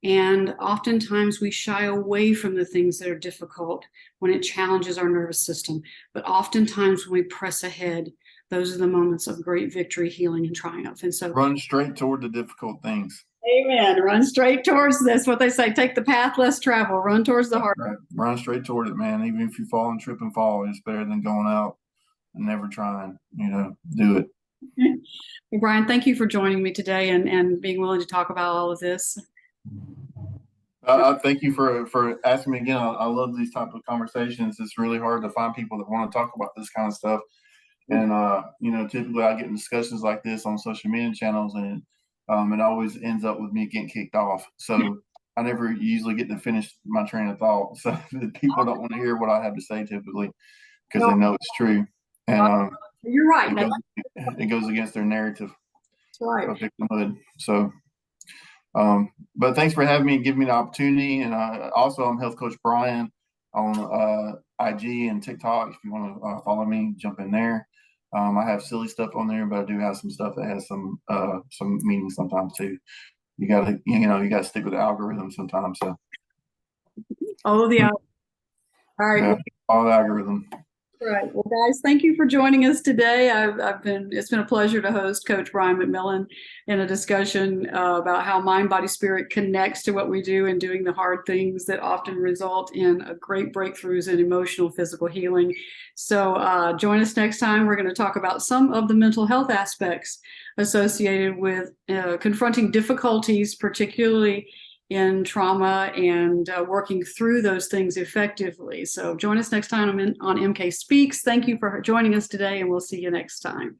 And oftentimes we shy away from the things that are difficult when it challenges our nervous system. But oftentimes when we press ahead, those are the moments of great victory, healing, and triumph. And so run straight toward the difficult things. Amen. Run straight towards this. What they say, take the path less traveled, run towards the heart. Right. Run straight toward it, man. Even if you fall and trip and fall, it's better than going out and never trying. Do it. Well, Brian, thank you for joining me today and being willing to talk about all of this. Thank you for asking me again. I love these type of conversations. It's really hard to find people that want to talk about this kind of stuff. And typically I get in discussions like this on social media channels, and it always ends up with me getting kicked off. So I never usually get to finish my train of thought. So people don't want to hear what I have to say typically, because they know it's true. And you're right. It goes against their narrative. That's right. Of victimhood. So, but thanks for having me and giving me the opportunity. And also, I'm Health Coach Brian on IG and TikTok. If you want to follow me, jump in there. I have silly stuff on there, but I do have some stuff that has some meaning sometimes too. You gotta stick with the algorithm sometimes. So. All right. Yeah, all the algorithm. Right. Well, guys, thank you for joining us today. It's been a pleasure to host Coach Brian McMillian in a discussion about how mind, body, spirit connects to what we do in doing the hard things that often result in great breakthroughs in emotional, physical healing. So join us next time. We're going to talk about some of the mental health aspects associated with confronting difficulties, particularly in trauma, and working through those things effectively. So join us next time on MK Speaks. Thank you for joining us today, and we'll see you next time.